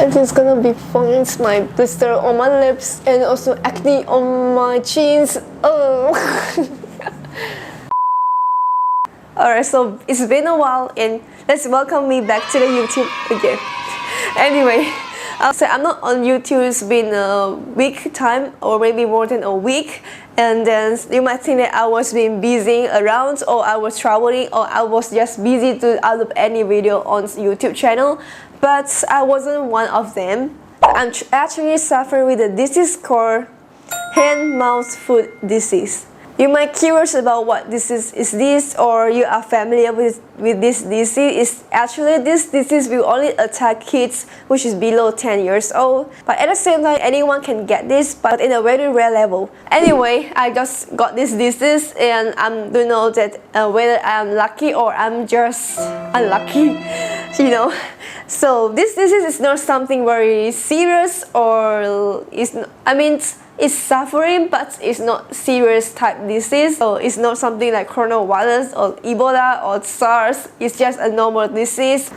It is gonna be fun. It's my blister on my lips and also acne on my chins. Oh. Alright, so it's been a while and let's welcome me back to the YouTube again. Anyway, I'll say I'm not on YouTube. It's been a week time or maybe more than a week, and then you might think that I was being busy around, or I was traveling, or I was just busy to upload any video on YouTube channel, but I wasn't one of them. I'm actually suffering with a disease called hand-mouth-foot disease. You might be curious about what disease is this, or you are familiar with this disease. Actually, this disease will only attack kids which is below 10 years old. But at the same time, anyone can get this, but in a very rare level. Anyway, I just got this disease, and I don't know that whether I'm lucky or I'm just unlucky, you know. So this disease is not something very serious, or it's suffering, but it's not serious type disease. So it's not something like coronavirus or Ebola or SARS. It's just a normal disease.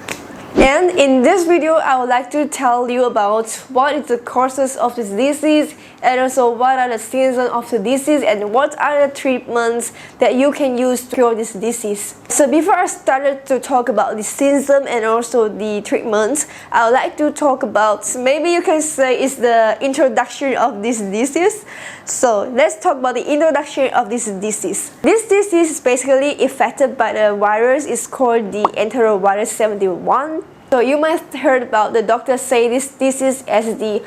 And in this video, I would like to tell you about what is the causes of this disease, and also what are the symptoms of the disease, and what are the treatments that you can use to cure this disease. So before I started to talk about the symptoms and also the treatments, I would like to talk about, maybe you can say it's the introduction of this disease. So let's talk about the introduction of this disease. This disease is basically affected by the virus. It's called the enterovirus 71. So you might have heard about the doctor say this disease as the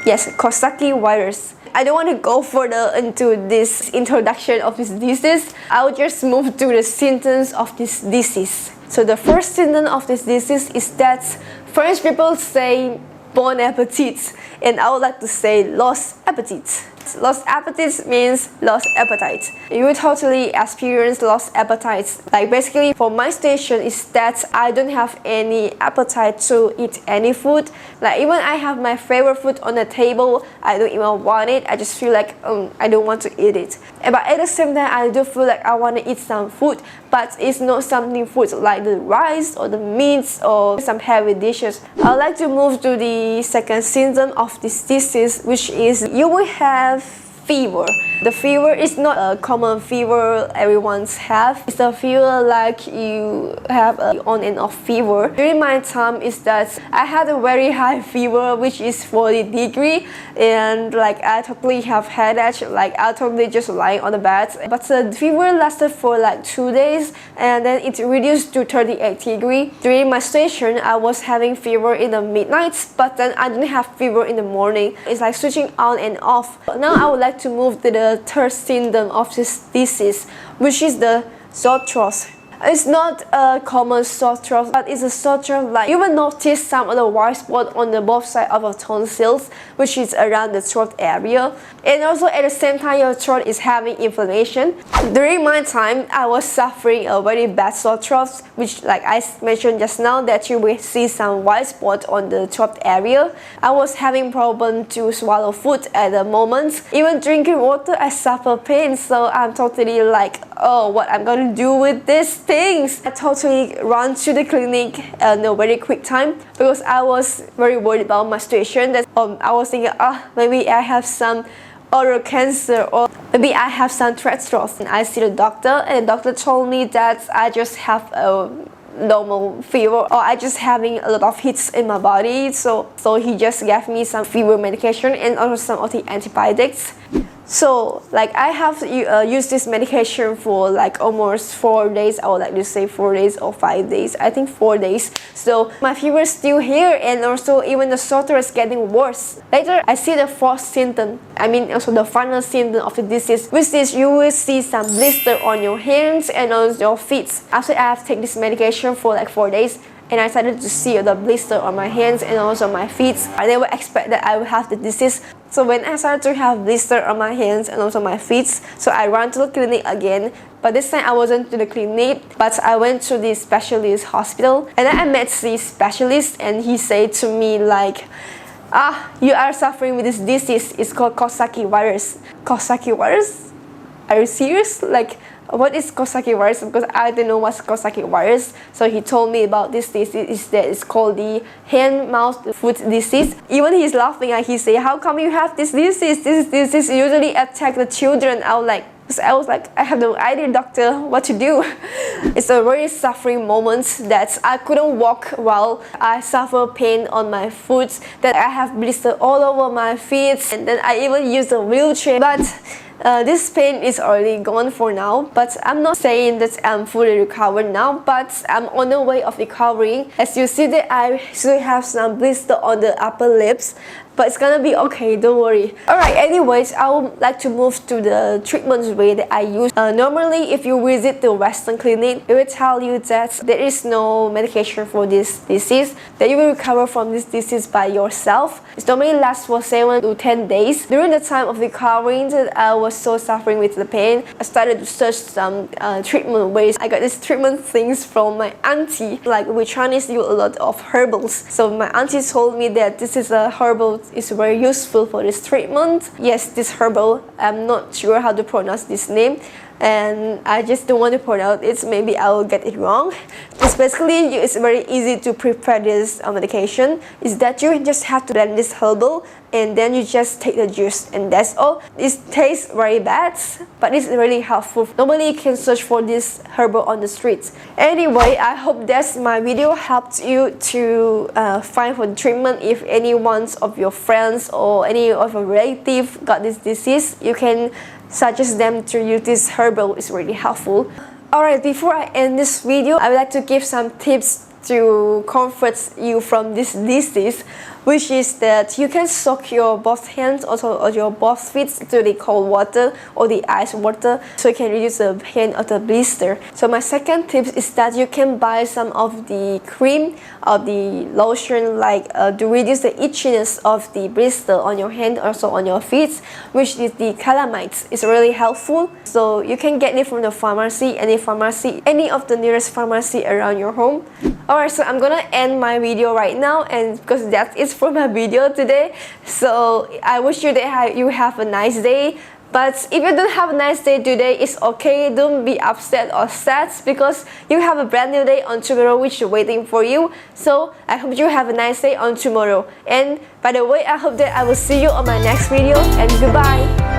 Coxsackie virus. I don't want to go further into this introduction of this disease. I'll just move to the symptoms of this disease. So the first symptom of this disease is that French people say bon appetit, and I would like to say lost appetite. Lost appetite means lost appetite. You will totally experience lost appetite. Like basically for my situation is that I don't have any appetite to eat any food. Like even I have my favorite food on the table, I don't even want it. I just feel like I don't want to eat it. But at the same time, I do feel like I want to eat some food, but it's not something food like the rice or the meats or some heavy dishes. I'd like to move to the second symptom of this disease, which is you will have fever. The fever is not a common fever everyone's have. It's a fever like you have an on and off fever. During my time is that I had a very high fever, which is 40 degrees, and like I totally have headache, like I totally just lying on the bed. But the fever lasted for like 2 days, and then it reduced to 38 degrees. During my station, I was having fever in the midnight, but then I didn't have fever in the morning. It's like switching on and off. Now I would like to move to the third symptom of this disease, which is the sore throat. It's not a common sore throat, but it's a sore throat like you will notice some of the white spot on the both sides of your tonsils, which is around the throat area. And also at the same time, your throat is having inflammation. During my time, I was suffering a very bad sore throat, which like I mentioned just now, that you will see some white spot on the throat area. I was having problem to swallow food at the moment. Even drinking water, I suffer pain. So I'm totally like, oh, what I'm gonna do with this things? I totally run to the clinic in a very quick time because I was very worried about my situation. That I was thinking, maybe I have some oral cancer, or maybe I have some throat throat. And I see the doctor, and the doctor told me that I just have a normal fever, or I just having a lot of heat in my body. So he just gave me some fever medication and also some of the antibiotics. So like I have used this medication for like almost 4 days. I would like to say 4 days or 5 days. I think 4 days. So my fever is still here, and also even the sore throat is getting worse. Later I see the fourth symptom. Also the final symptom of the disease, which is you will see some blister on your hands and on your feet. After I have taken this medication for like 4 days, and I started to see the blister on my hands and also my feet. I never expect that I would have the disease. So when I started to have blister on my hands and also my feet, so I ran to the clinic again. But this time I wasn't to the clinic, but I went to the specialist hospital, and then I met the specialist, and he said to me like, you are suffering with this disease. It's called Coxsackie virus. Coxsackie virus? Are you serious? Like what is Coxsackie virus, because I didn't know what's Coxsackie virus. So he told me about this disease that is called the hand-mouth-foot disease. Even he's laughing and he say, how come you have this disease? This disease usually attack the children. I was like, I have no idea, doctor, what to do. It's a very suffering moment that I couldn't walk while I suffer pain on my foot, that I have blisters all over my feet, and then I even use a wheelchair. But this pain is already gone for now. But I'm not saying that I'm fully recovered now, but I'm on the way of recovering. As you see that I still have some blister on the upper lips, but it's gonna be okay, don't worry. Alright, anyways, I would like to move to the treatment way that I use. Normally, if you visit the Western clinic, it will tell you that there is no medication for this disease, that you will recover from this disease by yourself. It normally lasts for 7 to 10 days. During the time of recovering, I was so suffering with the pain. I started to search some treatment ways. I got these treatment things from my auntie. Like, we Chinese use a lot of herbals. So my auntie told me that this is a herbal is very useful for this treatment. Yes, this herbal, I'm not sure how to pronounce this name, and I just don't want to pronounce it, maybe I will get it wrong. It's basically, it's very easy to prepare this medication. Is that you just have to blend this herbal and then you just take the juice, and that's all. It tastes very bad, but it's really helpful. Normally you can search for this herbal on the streets. Anyway, I hope that my video helped you to find for the treatment. If any one of your friends or any of your relatives got this disease, you can suggest them to use this herbal. It's really helpful. Alright, before I end this video, I would like to give some tips to comfort you from this disease, which is that you can soak your both hands or your both feet to the cold water or the ice water, so you can reduce the pain of the blister. So my second tip is that you can buy some of the cream or the lotion, like to reduce the itchiness of the blister on your hand, also on your feet, which is the calamite. It's really helpful. So you can get it from the pharmacy, any of the nearest pharmacy around your home. Alright, so I'm gonna end my video right now, and because that is for my video today. So I wish you that you have a nice day. But if you don't have a nice day today, it's okay. Don't be upset or sad, because you have a brand new day on tomorrow which is waiting for you. So I hope you have a nice day on tomorrow. And by the way, I hope that I will see you on my next video, and goodbye.